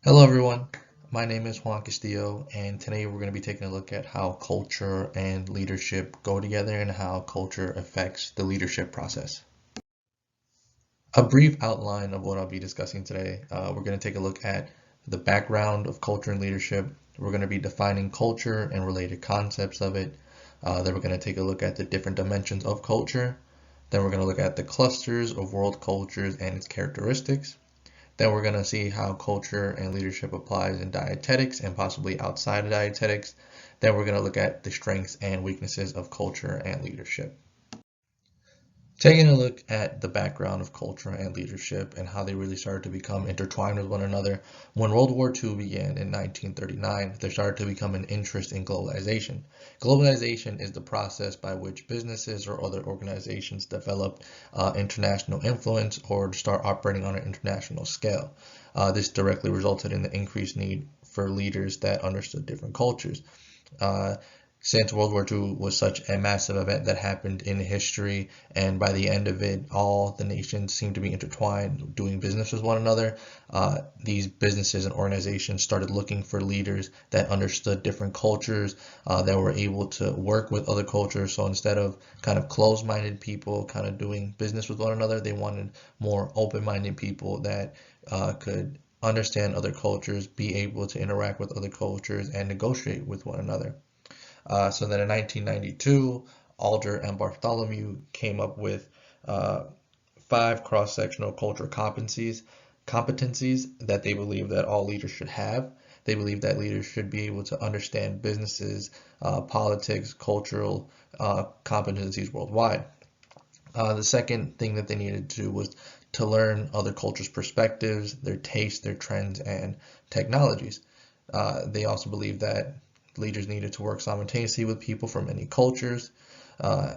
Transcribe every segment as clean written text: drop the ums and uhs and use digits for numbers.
Hello everyone, my name is Juan Castillo and today we're going to be taking a look at how culture and leadership go together and how culture affects the leadership process. A brief outline of what I'll be discussing today. We're going to take a look at the background of culture and leadership. We're going to be defining culture and related concepts of it. Then we're going to take a look at the different dimensions of culture. Then we're going to look at the clusters of world cultures and its characteristics. Then we're going to see how culture and leadership applies in dietetics and possibly outside of dietetics. Then we're going to look at the strengths and weaknesses of culture and leadership. Taking a look at the background of culture and leadership and how they really started to become intertwined with one another. When World War II began in 1939, there started to become an interest in globalization. Globalization is the process by which businesses or other organizations develop international influence or start operating on an international scale. This directly resulted in the increased need for leaders that understood different cultures. Uh, since World War II was such a massive event that happened in history, and by the end of it, all the nations seemed to be intertwined, doing business with one another. These businesses and organizations started looking for leaders that understood different cultures, that were able to work with other cultures. So instead of kind of closed-minded people kind of doing business with one another, they wanted more open-minded people that could understand other cultures, be able to interact with other cultures, and negotiate with one another. So then in 1992, Alder and Bartholomew came up with uh, five cross-sectional cultural competencies that they believe that all leaders should have. They believe that leaders should be able to understand businesses, politics, cultural competencies worldwide. The second thing that they needed to do was to learn other cultures' perspectives, their tastes, their trends, and technologies. They also believe that leaders needed to work simultaneously with people from many cultures. Uh,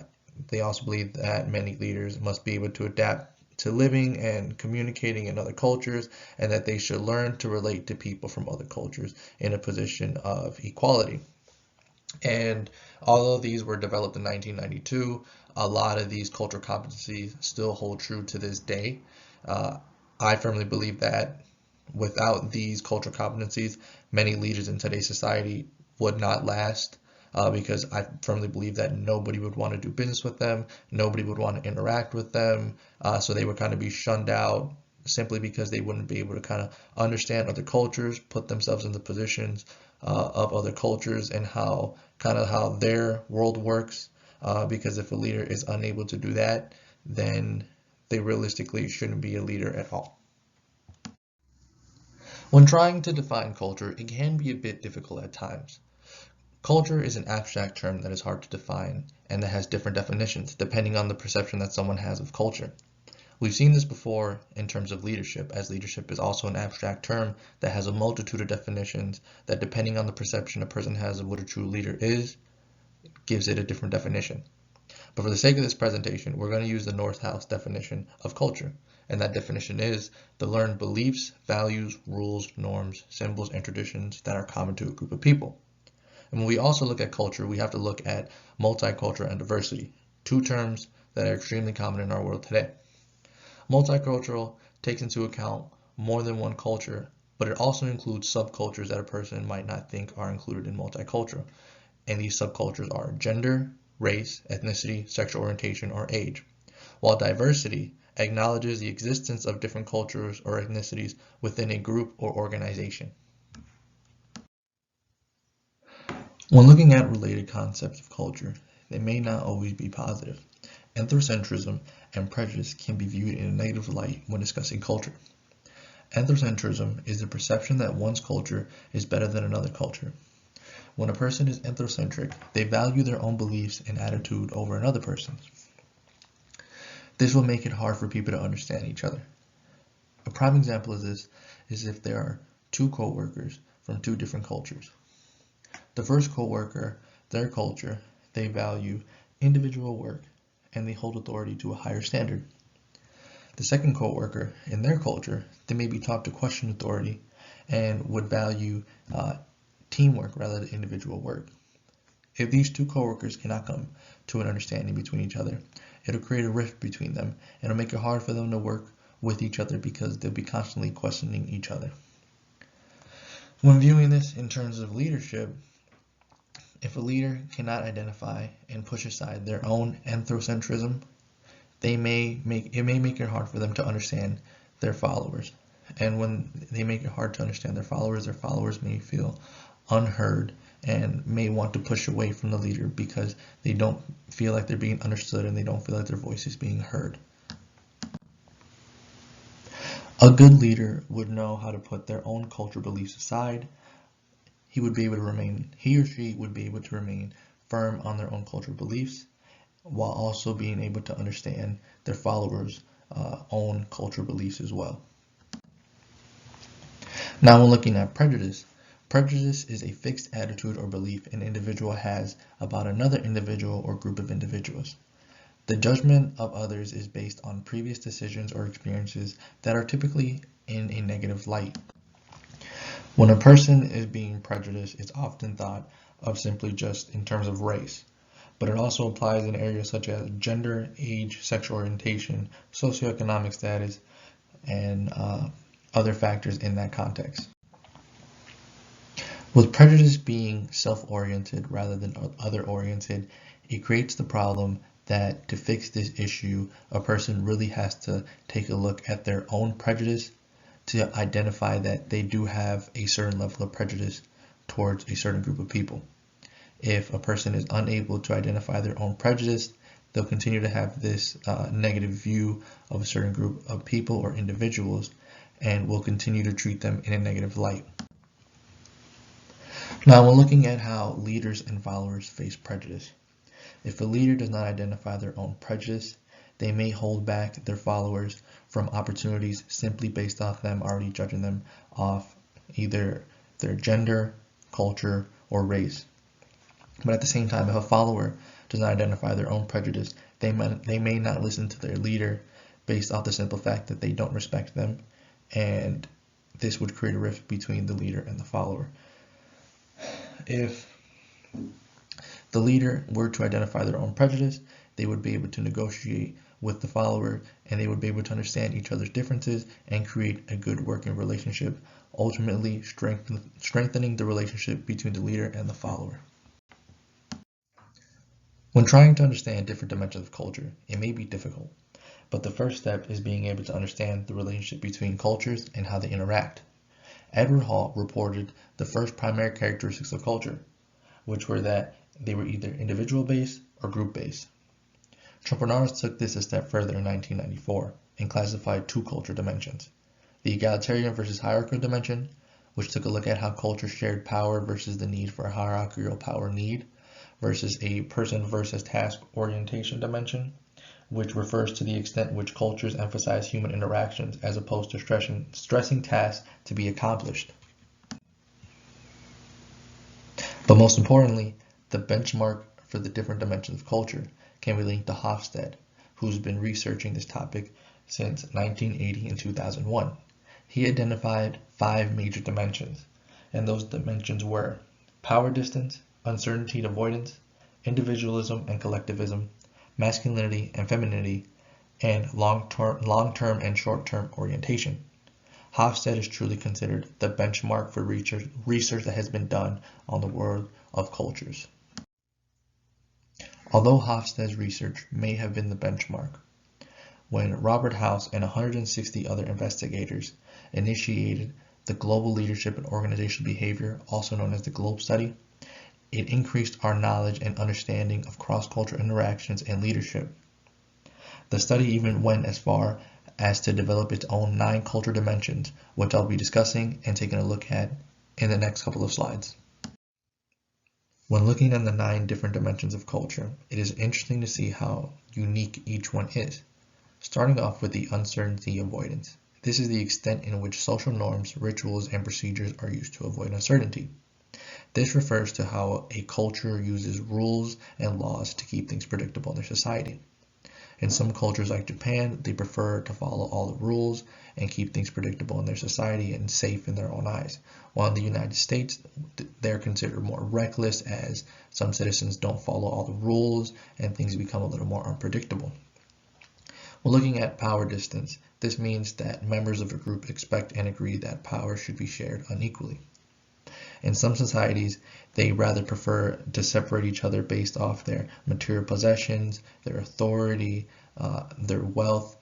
they also believe that many leaders must be able to adapt to living and communicating in other cultures, and that they should learn to relate to people from other cultures in a position of equality. And although these were developed in 1992, a lot of these cultural competencies still hold true to this day. Uh, I firmly believe that without these cultural competencies, many leaders in today's society would not last. Because I firmly believe that nobody would want to do business with them, nobody would want to interact with them, so they would kind of be shunned out simply because they wouldn't be able to kind of understand other cultures, put themselves in the positions of other cultures and how their world works. Because if a leader is unable to do that, then they realistically shouldn't be a leader at all. When trying to define culture, it can be a bit difficult at times. Culture is an abstract term that is hard to define and that has different definitions depending on the perception that someone has of culture. We've seen this before in terms of leadership, as leadership is also an abstract term that has a multitude of definitions that, depending on the perception a person has of what a true leader is, gives it a different definition. But for the sake of this presentation, we're going to use the Northhouse definition of culture. And that definition is the learned beliefs, values, rules, norms, symbols, and traditions that are common to a group of people. And when we also look at culture, we have to look at multicultural and diversity, two terms that are extremely common in our world today. Multicultural takes into account more than one culture, but it also includes subcultures that a person might not think are included in multicultural. And these subcultures are gender, race, ethnicity, sexual orientation, or age. While diversity acknowledges the existence of different cultures or ethnicities within a group or organization. When looking at related concepts of culture, they may not always be positive. Anthropocentrism and prejudice can be viewed in a negative light when discussing culture. Anthropocentrism is the perception that one's culture is better than another culture. When a person is anthrocentric, they value their own beliefs and attitude over another person's. This will make it hard for people to understand each other. A prime example of this is if there are two co-workers from two different cultures. The first co-worker, their culture, they value individual work and they hold authority to a higher standard. The second co-worker, in their culture, they may be taught to question authority and would value teamwork rather than individual work. If these two coworkers cannot come to an understanding between each other, it'll create a rift between them and it'll make it hard for them to work with each other because they'll be constantly questioning each other. When viewing this in terms of leadership, if a leader cannot identify and push aside their own anthropocentrism, it may make it hard for them to understand their followers. And when they make it hard to understand their followers may feel unheard and may want to push away from the leader because they don't feel like they're being understood and they don't feel like their voice is being heard. A good leader would know how to put their own cultural beliefs aside. He or she would be able to remain firm on their own cultural beliefs while also being able to understand their followers' own cultural beliefs as well. Now when looking at prejudice, prejudice is a fixed attitude or belief an individual has about another individual or group of individuals. The judgment of others is based on previous decisions or experiences that are typically in a negative light. When a person is being prejudiced, it's often thought of simply just in terms of race, but it also applies in areas such as gender, age, sexual orientation, socioeconomic status, and other factors in that context. With prejudice being self-oriented rather than other-oriented, it creates the problem that to fix this issue, a person really has to take a look at their own prejudice to identify that they do have a certain level of prejudice towards a certain group of people. If a person is unable to identify their own prejudice, they'll continue to have this negative view of a certain group of people or individuals and will continue to treat them in a negative light. Now we're looking at how leaders and followers face prejudice. If a leader does not identify their own prejudice, they may hold back their followers from opportunities simply based off them already judging them off either their gender, culture, or race. But at the same time, if a follower does not identify their own prejudice, they may not listen to their leader based off the simple fact that they don't respect them, and this would create a rift between the leader and the follower. If the leader were to identify their own prejudice, they would be able to negotiate with the follower and they would be able to understand each other's differences and create a good working relationship, ultimately strengthening the relationship between the leader and the follower. When trying to understand different dimensions of culture, it may be difficult, but the first step is being able to understand the relationship between cultures and how they interact. Edward Hall reported the first primary characteristics of culture, which were that they were either individual-based or group-based. Schopenhauer took this a step further in 1994 and classified two culture dimensions: the egalitarian versus hierarchical dimension, which took a look at how culture shared power versus the need for a hierarchical power need, versus a person versus task orientation dimension, which refers to the extent which cultures emphasize human interactions as opposed to stressing tasks to be accomplished. But most importantly, the benchmark for the different dimensions of culture can be linked to Hofstede, who's been researching this topic since 1980 and 2001. He identified 5 major dimensions, and those dimensions were power distance, uncertainty and avoidance, individualism and collectivism, masculinity and femininity, and long-term and short-term orientation. Hofstede is truly considered the benchmark for research that has been done on the world of cultures. Although Hofstede's research may have been the benchmark, when Robert House and 160 other investigators initiated the Global Leadership and Organizational Behavior, also known as the GLOBE study, it increased our knowledge and understanding of cross-cultural interactions and leadership. The study even went as far as to develop its own 9 culture dimensions, which I'll be discussing and taking a look at in the next couple of slides. When looking at the 9 different dimensions of culture, it is interesting to see how unique each one is. Starting off with the uncertainty avoidance. This is the extent in which social norms, rituals, and procedures are used to avoid uncertainty. This refers to how a culture uses rules and laws to keep things predictable in their society. In some cultures like Japan, they prefer to follow all the rules and keep things predictable in their society and safe in their own eyes. While in the United States, they're considered more reckless as some citizens don't follow all the rules and things become a little more unpredictable. When looking at power distance, this means that members of a group expect and agree that power should be shared unequally. In some societies, they rather prefer to separate each other based off their material possessions, their authority, their wealth,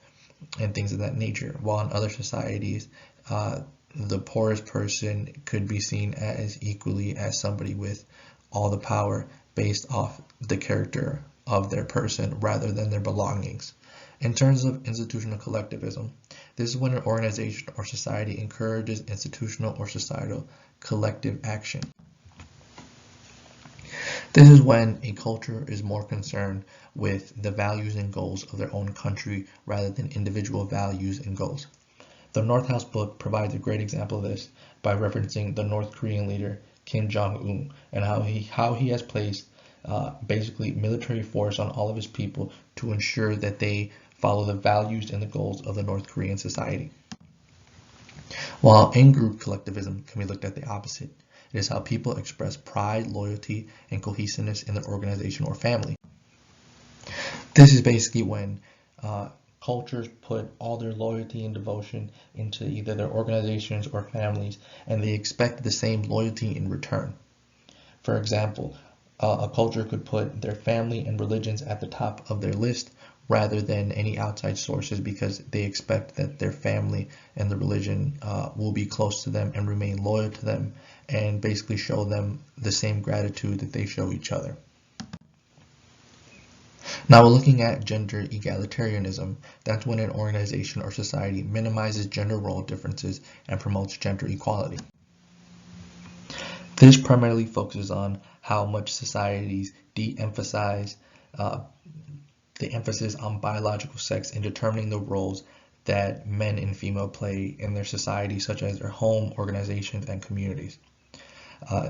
and things of that nature. While in other societies, the poorest person could be seen as equally as somebody with all the power based off the character of their person rather than their belongings. In terms of institutional collectivism, this is when an organization or society encourages institutional or societal collective action. This is when a culture is more concerned with the values and goals of their own country rather than individual values and goals. The North House book provides a great example of this by referencing the North Korean leader Kim Jong-un and how he has placed basically military force on all of his people to ensure that they follow the values and the goals of the North Korean society. While in-group collectivism can be looked at the opposite. It is how people express pride, loyalty, and cohesiveness in their organization or family. This is basically when cultures put all their loyalty and devotion into either their organizations or families, and they expect the same loyalty in return. For example, a culture could put their family and religions at the top of their list rather than any outside sources because they expect that their family and the religion will be close to them and remain loyal to them and basically show them the same gratitude that they show each other. Now we're looking at gender egalitarianism. That's when an organization or society minimizes gender role differences and promotes gender equality. This primarily focuses on how much societies de-emphasize the emphasis on biological sex in determining the roles that men and female play in their society, such as their home, organizations, and communities.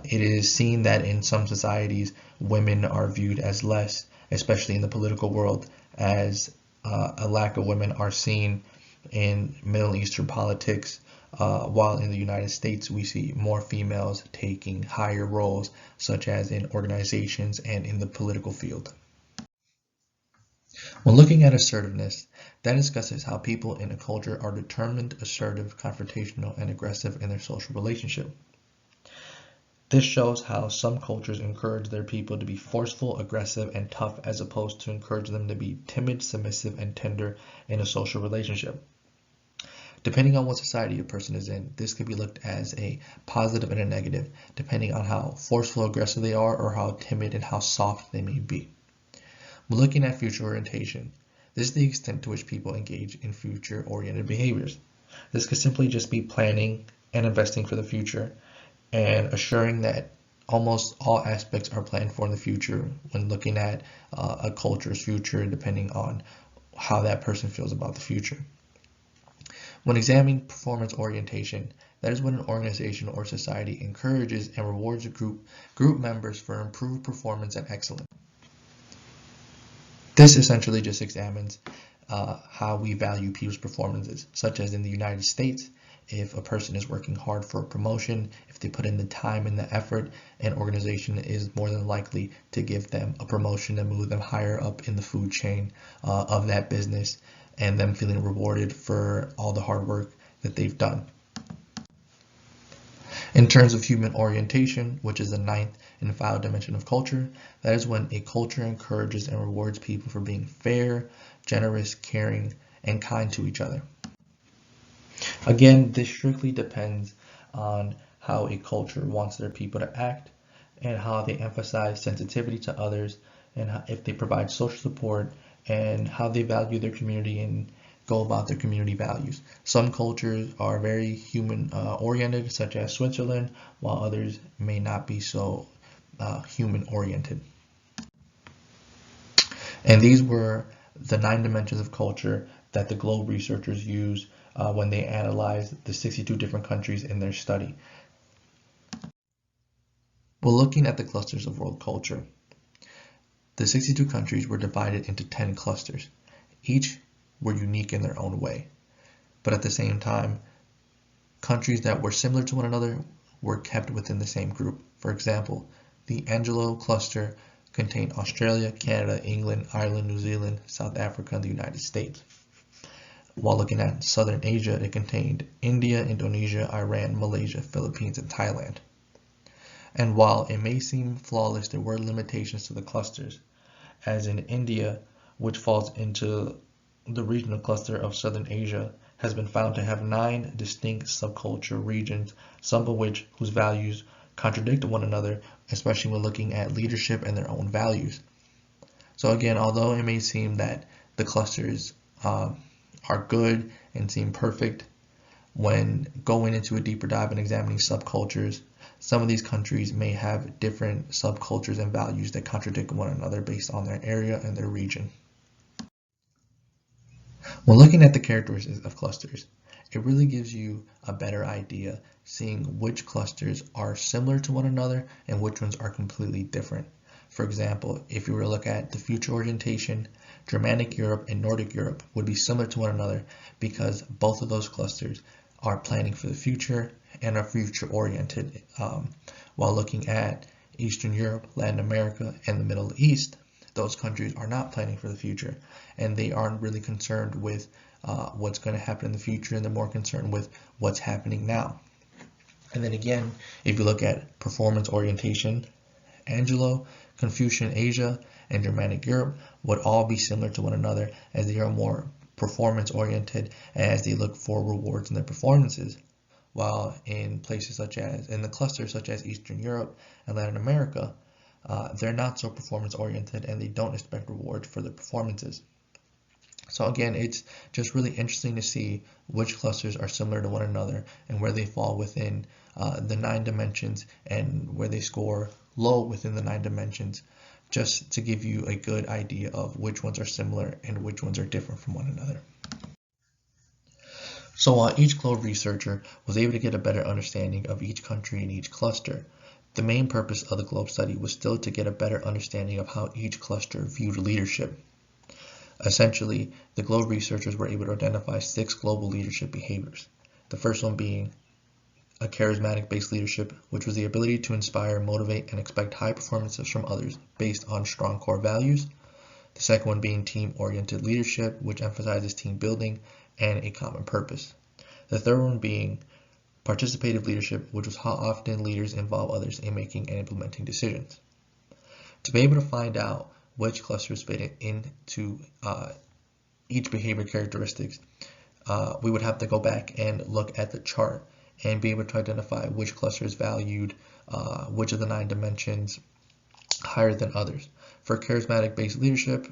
It is seen that in some societies, women are viewed as less, especially in the political world, as a lack of women are seen in Middle Eastern politics, while in the United States we see more females taking higher roles, such as in organizations and in the political field. When looking at assertiveness, that discusses how people in a culture are determined, assertive, confrontational, and aggressive in their social relationship. This shows how some cultures encourage their people to be forceful, aggressive, and tough as opposed to encourage them to be timid, submissive, and tender in a social relationship. Depending on what society a person is in, this could be looked as a positive and a negative, depending on how forceful, aggressive they are, or how timid and how soft they may be. When looking at future orientation, this is the extent to which people engage in future-oriented behaviors. This could simply just be planning and investing for the future and assuring that almost all aspects are planned for in the future when looking at a culture's future, depending on how that person feels about the future. When examining performance orientation, that is when an organization or society encourages and rewards a group members for improved performance and excellence. This essentially just examines how we value people's performances, such as in the United States, if a person is working hard for a promotion, if they put in the time and the effort, an organization is more than likely to give them a promotion and move them higher up in the food chain of that business, and them feeling rewarded for all the hard work that they've done. In terms of human orientation, which is the ninth and final dimension of culture, that is when a culture encourages and rewards people for being fair, generous, caring, and kind to each other. Again, this strictly depends on how a culture wants their people to act and how they emphasize sensitivity to others and if they provide social support and how they value their community and go about their community values. Some cultures are very human oriented, such as Switzerland, while others may not be so human oriented. And these were the 9 dimensions of culture that the Globe researchers used when they analyzed the 62 different countries in their study. Well, looking at the clusters of world culture, the 62 countries were divided into 10 clusters. Each were unique in their own way, but at the same time, countries that were similar to one another were kept within the same group. For example, the Anglo cluster contained Australia, Canada, England, Ireland, New Zealand, South Africa, and the United States. While looking at Southern Asia, it contained India, Indonesia, Iran, Malaysia, Philippines, and Thailand. And while it may seem flawless, there were limitations to the clusters, as in India, which falls into the regional cluster of Southern Asia, has been found to have 9 distinct subculture regions, some of which whose values contradict one another, especially when looking at leadership and their own values. So again, although it may seem that the clusters are good and seem perfect, when going into a deeper dive and examining subcultures, some of these countries may have different subcultures and values that contradict one another based on their area and their region. When looking at the characteristics of clusters, it really gives you a better idea seeing which clusters are similar to one another and which ones are completely different. For example, if you were to look at the future orientation, Germanic Europe and Nordic Europe would be similar to one another because both of those clusters are planning for the future and are future oriented. While looking at Eastern Europe, Latin America, and the Middle East, those countries are not planning for the future and they aren't really concerned with what's going to happen in the future, and they're more concerned with what's happening now. And then again, if you look at performance orientation, Anglo, Confucian Asia, and Germanic Europe would all be similar to one another as they are more performance oriented as they look for rewards in their performances. While in places such as, in the clusters such as Eastern Europe and Latin America, they're not so performance oriented and they don't expect rewards for their performances. So again, it's just really interesting to see which clusters are similar to one another and where they fall within the 9 dimensions and where they score low within the 9 dimensions, just to give you a good idea of which ones are similar and which ones are different from one another. So while each globe researcher was able to get a better understanding of each country and each cluster, the main purpose of the globe study was still to get a better understanding of how each cluster viewed leadership. Essentially, the globe researchers were able to identify 6 global leadership behaviors. The first one being a charismatic-based leadership, which was the ability to inspire, motivate, and expect high performances from others based on strong core values. The second one being team-oriented leadership, which emphasizes team building and a common purpose. The third one being participative leadership, which was how often leaders involve others in making and implementing decisions. To be able to find out which clusters fit into each behavior characteristics, we would have to go back and look at the chart and be able to identify which clusters valued which of the 9 dimensions higher than others. For charismatic-based leadership,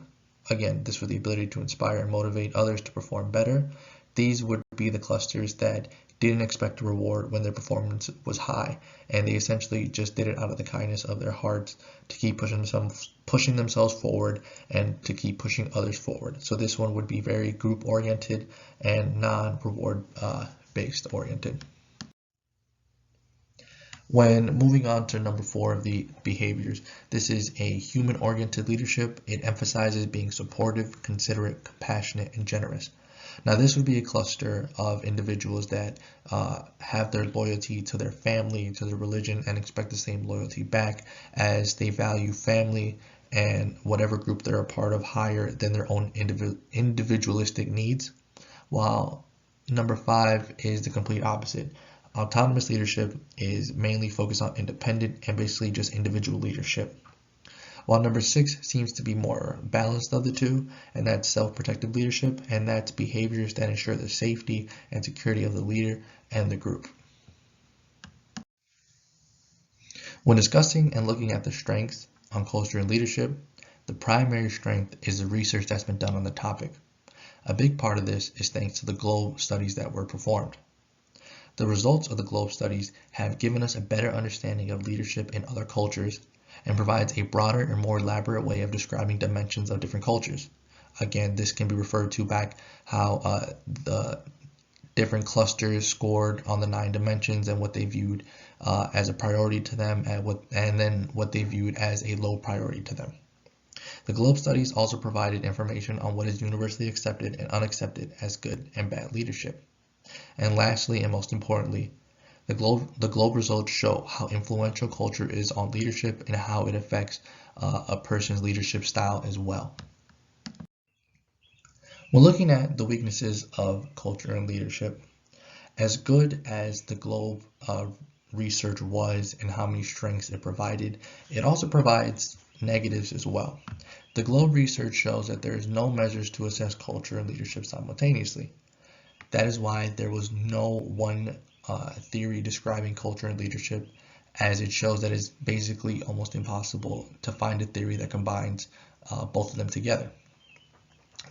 again, this was the ability to inspire and motivate others to perform better. These would be the clusters that didn't expect a reward when their performance was high, and they essentially just did it out of the kindness of their hearts to keep pushing themselves forward and to keep pushing others forward. So this one would be very group oriented and non-reward based oriented. When moving on to number 4 of the behaviors, this is a human-oriented leadership. It emphasizes being supportive, considerate, compassionate, and generous. Now, this would be a cluster of individuals that have their loyalty to their family, to their religion, and expect the same loyalty back, as they value family and whatever group they're a part of higher than their own individualistic needs. While number 5 is the complete opposite. Autonomous leadership is mainly focused on independent and basically just individual leadership. While number 6 seems to be more balanced of the two, and that's self-protective leadership, and that's behaviors that ensure the safety and security of the leader and the group. When discussing and looking at the strengths on culture and leadership, the primary strength is the research that's been done on the topic. A big part of this is thanks to the globe studies that were performed. The results of the globe studies have given us a better understanding of leadership in other cultures and provides a broader and more elaborate way of describing dimensions of different cultures. Again, this can be referred to back how the different clusters scored on the 9 dimensions and what they viewed as a priority to them, and then what they viewed as a low priority to them. The globe studies also provided information on what is universally accepted and unaccepted as good and bad leadership. And lastly, and most importantly, the globe results show how influential culture is on leadership and how it affects a person's leadership style as well. When looking at the weaknesses of culture and leadership, as good as the globe research was and how many strengths it provided, it also provides negatives as well. The Globe research shows that there is no measures to assess culture and leadership simultaneously. That is why there was no one theory describing culture and leadership, as it shows that it's basically almost impossible to find a theory that combines both of them together.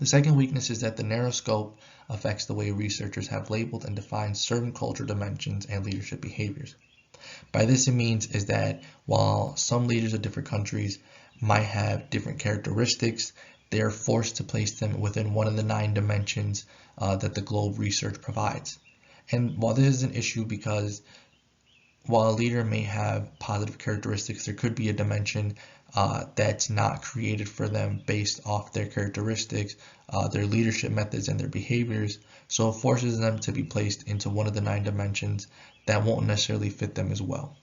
The second weakness is that the narrow scope affects the way researchers have labeled and defined certain cultural dimensions and leadership behaviors. By this it means is that while some leaders of different countries might have different characteristics, they are forced to place them within one of the 9 dimensions that the Globe research provides. And while this is an issue because while a leader may have positive characteristics, there could be a dimension that's not created for them based off their characteristics, their leadership methods, and their behaviors. So it forces them to be placed into one of the 9 dimensions that won't necessarily fit them as well.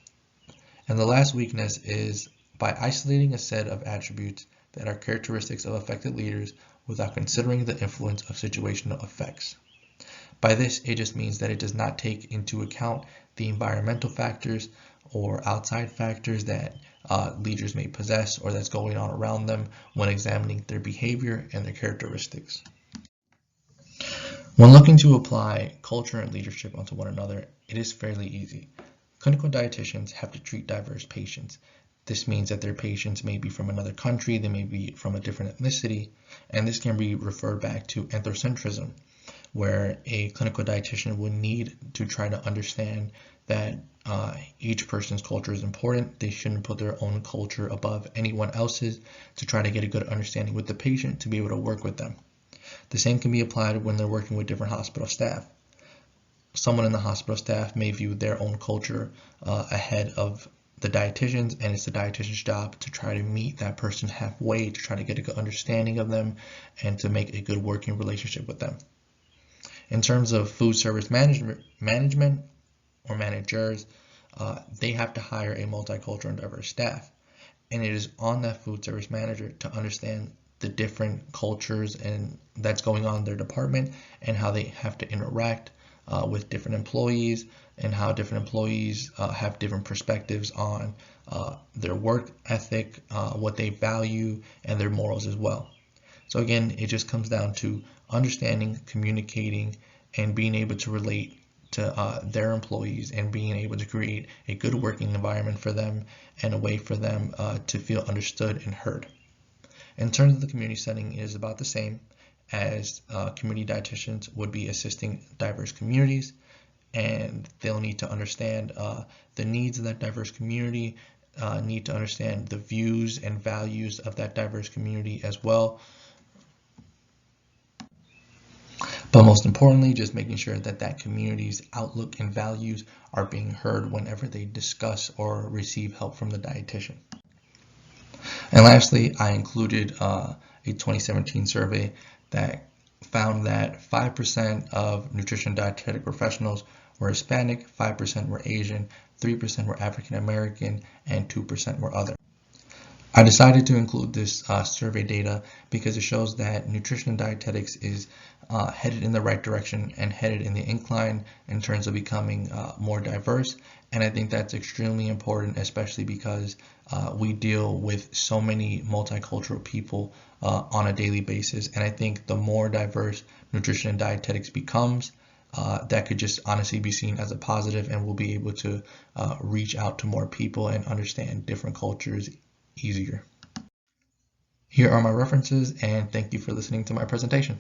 And the last weakness is by isolating a set of attributes that are characteristics of effective leaders without considering the influence of situational effects. By this, it just means that it does not take into account the environmental factors or outside factors that leaders may possess or that's going on around them when examining their behavior and their characteristics. When looking to apply culture and leadership onto one another, it is fairly easy. Clinical dietitians have to treat diverse patients. This means that their patients may be from another country, they may be from a different ethnicity, and this can be referred back to anthropocentrism, where a clinical dietitian would need to try to understand that each person's culture is important. They shouldn't put their own culture above anyone else's to try to get a good understanding with the patient to be able to work with them. The same can be applied when they're working with different hospital staff. Someone in the hospital staff may view their own culture ahead of the dietitians, and it's the dietitian's job to try to meet that person halfway to try to get a good understanding of them and to make a good working relationship with them. In terms of food service management or managers, they have to hire a multicultural and diverse staff. And it is on that food service manager to understand the different cultures and that's going on in their department and how they have to interact with different employees and how different employees have different perspectives on their work ethic, what they value, and their morals as well. So again, it just comes down to understanding, communicating, and being able to relate to their employees and being able to create a good working environment for them and a way for them to feel understood and heard. In terms of the community setting, it is about the same as community dietitians would be assisting diverse communities, and they'll need to understand the needs of that diverse community, need to understand the views and values of that diverse community as well. But most importantly, just making sure that that community's outlook and values are being heard whenever they discuss or receive help from the dietitian. And lastly, I included a 2017 survey that found that 5% of nutrition dietetic professionals were Hispanic, 5% were Asian, 3% were African American, and 2% were other. I decided to include this survey data because it shows that nutrition and dietetics is headed in the right direction and headed in the incline in terms of becoming more diverse. And I think that's extremely important, especially because we deal with so many multicultural people on a daily basis. And I think the more diverse nutrition and dietetics becomes, that could just honestly be seen as a positive, and we'll be able to reach out to more people and understand different cultures easier. Here are my references, and thank you for listening to my presentation.